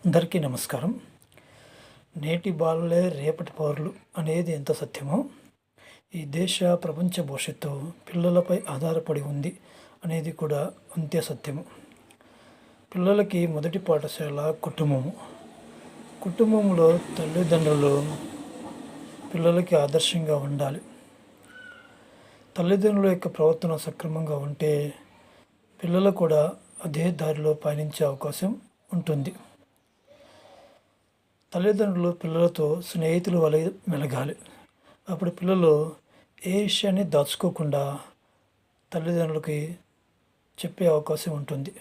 అందరికీ నమస్కారం. నేటి బాలలే రేపటి పౌరులు అనేది ఎంత సత్యమో, ఈ దేశ ప్రపంచ భవిష్యత్తు పిల్లలపై ఆధారపడి ఉంది అనేది కూడా అంతే సత్యము. పిల్లలకి మొదటి పాఠశాల కుటుంబము. కుటుంబంలో తల్లిదండ్రులు పిల్లలకి ఆదర్శంగా ఉండాలి. తల్లిదండ్రుల యొక్క ప్రవర్తన సక్రమంగా ఉంటే పిల్లలు కూడా అదే దారిలో పయనించే అవకాశం ఉంటుంది. తల్లిదండ్రులు పిల్లలతో స్నేహితులు వలె మెలగాలి. అప్పుడు పిల్లలు ఏ విషయాన్ని దాచుకోకుండా తల్లిదండ్రులకి చెప్పే అవకాశం ఉంటుంది.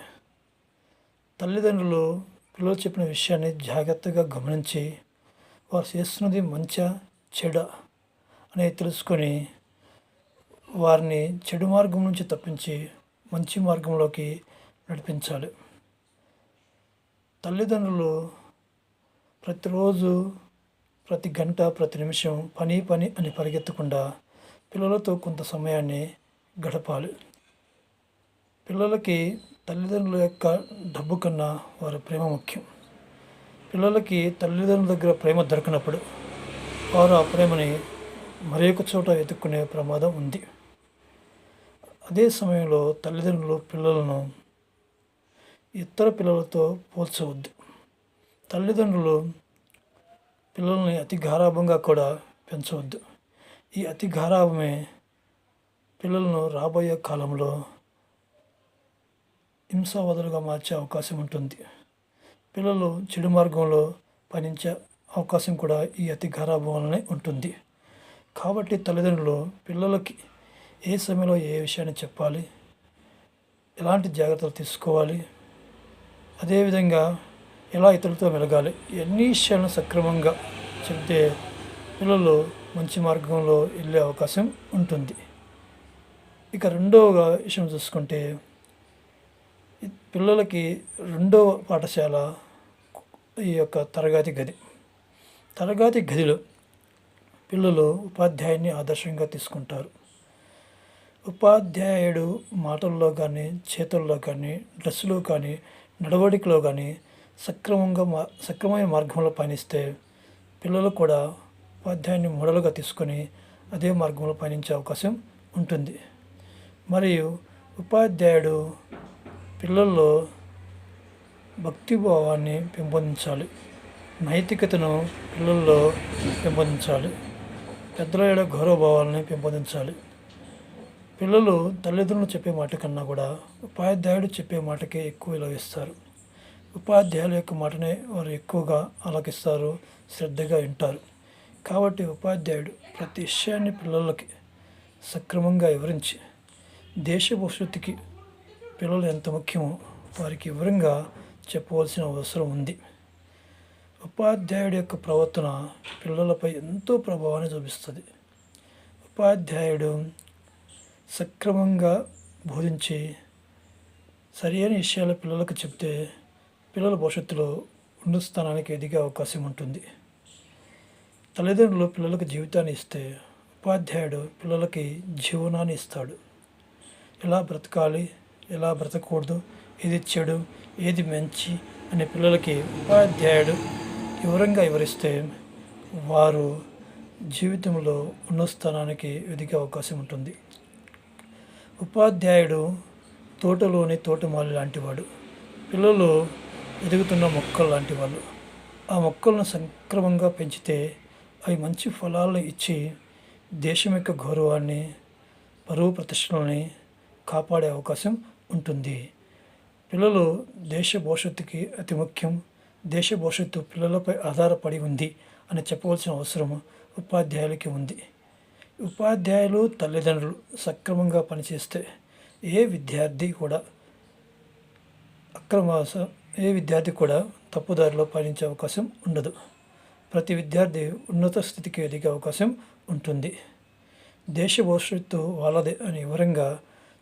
తల్లిదండ్రులు పిల్లలు చెప్పిన విషయాన్ని జాగ్రత్తగా గమనించి వారు చేస్తున్నది మంచా చెడా అనేది తెలుసుకొని వారిని చెడు మార్గం నుంచి తప్పించి మంచి మార్గంలోకి నడిపించాలి. తల్లిదండ్రులు ప్రతిరోజు, ప్రతి గంట, ప్రతి నిమిషం పని అని పరిగెత్తకుండా పిల్లలతో కొంత సమయాన్ని గడపాలి. పిల్లలకి తల్లిదండ్రుల యొక్క డబ్బు కన్నా వారి ప్రేమ ముఖ్యం. పిల్లలకి తల్లిదండ్రుల దగ్గర ప్రేమ దొరికినప్పుడు వారు ఆ ప్రేమని మరొక చోట వెతుక్కునే ప్రమాదం ఉంది. అదే సమయంలో తల్లిదండ్రులు పిల్లలను ఇతర పిల్లలతో పోల్చవద్దు. తల్లిదండ్రులు పిల్లల్ని అతి గారాభంగా కూడా పెంచవద్దు. ఈ అతి గారాభమే పిల్లలను రాబోయే కాలంలో హింసావదులుగా మార్చే అవకాశం ఉంటుంది. పిల్లలు చెడు మార్గంలో పయనించే అవకాశం కూడా ఈ అతి గారాభం వల్లనే ఉంటుంది. కాబట్టి తల్లిదండ్రులు పిల్లలకి ఏ సమయంలో ఏ విషయాన్ని చెప్పాలి, ఎలాంటి జాగ్రత్తలు తీసుకోవాలి, అదేవిధంగా ఎలా ఇతరులతో మెలగాలి, ఎన్ని విషయాలను సక్రమంగా చెప్తే పిల్లలు మంచి మార్గంలో వెళ్ళే అవకాశం ఉంటుంది. ఇక రెండవ విషయం చూసుకుంటే పిల్లలకి రెండవ పాఠశాల ఈ యొక్క తరగతి గదిలో పిల్లలు ఉపాధ్యాయుని ఆదర్శంగా తీసుకుంటారు. ఉపాధ్యాయుడు మాటల్లో చేతుల్లో కానీ డ్రెస్సులో కానీ నడవడికలో కానీ సక్రమమైన మార్గంలో పయనిస్తే పిల్లలు కూడా ఉపాధ్యాయుని మోడల్గా తీసుకొని అదే మార్గంలో పయనించే అవకాశం ఉంటుంది. మరియు ఉపాధ్యాయుడు పిల్లల్లో భక్తిభావాన్ని పెంపొందించాలి, నైతికతను పిల్లల్లో పెంపొందించాలి, పెద్దల యొక్క గౌరవభావాలని పెంపొందించాలి. పిల్లలు తల్లిదండ్రులు చెప్పే మాట కన్నా కూడా ఉపాధ్యాయుడు చెప్పే మాటకే ఎక్కువ విలువిస్తారు. ఉపాధ్యాయుల యొక్క మాటనే వారు ఎక్కువగా ఆలకిస్తారు, శ్రద్ధగా వింటారు. కాబట్టి ఉపాధ్యాయుడు ప్రతి విషయాన్ని పిల్లలకి సక్రమంగా వివరించి దేశ భవిష్యత్తుకి పిల్లలు ఎంత ముఖ్యమో వారికి వివరంగా చెప్పవలసిన అవసరం ఉంది. ఉపాధ్యాయుడి యొక్క ప్రవర్తన పిల్లలపై ఎంతో ప్రభావాన్ని చూపిస్తుంది. ఉపాధ్యాయుడు సక్రమంగా బోధించి సరైన విషయాలు పిల్లలకు చెప్తే పిల్లల భవిష్యత్తులో ఉన్నత స్థానానికి ఎదిగే అవకాశం ఉంటుంది. తల్లిదండ్రులు పిల్లలకు జీవితాన్ని ఇస్తే ఉపాధ్యాయుడు పిల్లలకి జీవనాన్ని ఇస్తాడు. ఎలా బ్రతకాలి, ఎలా బ్రతకూడదు, ఏది చెడు, ఏది మంచి అనే పిల్లలకి ఉపాధ్యాయుడు వివరంగా వివరిస్తే వారు జీవితంలో ఉన్నత స్థానానికి ఎదిగే అవకాశం ఉంటుంది. ఉపాధ్యాయుడు తోటలోని తోటమాలి లాంటివాడు. పిల్లలు ఎదుగుతున్న మొక్కలు లాంటి వాళ్ళు. ఆ మొక్కలను సక్రమంగా పెంచితే అవి మంచి ఫలాలను ఇచ్చి దేశం యొక్క గౌరవాన్ని, పరువు ప్రతిష్టలని కాపాడే అవకాశం ఉంటుంది. పిల్లలు దేశ భవిష్యత్తుకి అతి ముఖ్యం. దేశ భవిష్యత్తు పిల్లలపై ఆధారపడి ఉంది అని చెప్పవలసిన అవసరం ఉపాధ్యాయులకి ఉంది. ఉపాధ్యాయులు, తల్లిదండ్రులు సక్రమంగా పనిచేస్తే ఏ విద్యార్థి కూడా తప్పుదారిలో పయనించే అవకాశం ఉండదు. ప్రతి విద్యార్థి ఉన్నత స్థితికి ఎదిగే అవకాశం ఉంటుంది. దేశ భవిష్యత్తు వాళ్ళదే అని వివరంగా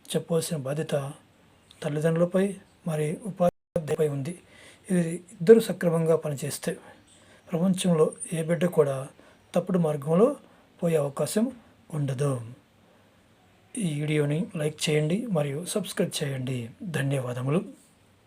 చెప్పవలసిన బాధ్యత తల్లిదండ్రులపై మరి ఉపాధ్యాయులపై ఉంది. ఇద్దరు సక్రమంగా పనిచేస్తే ప్రపంచంలో ఏ బిడ్డ కూడా తప్పుడు మార్గంలో పోయే అవకాశం ఉండదు. ఈ వీడియోని లైక్ చేయండి మరియు సబ్స్క్రైబ్ చేయండి. ధన్యవాదములు.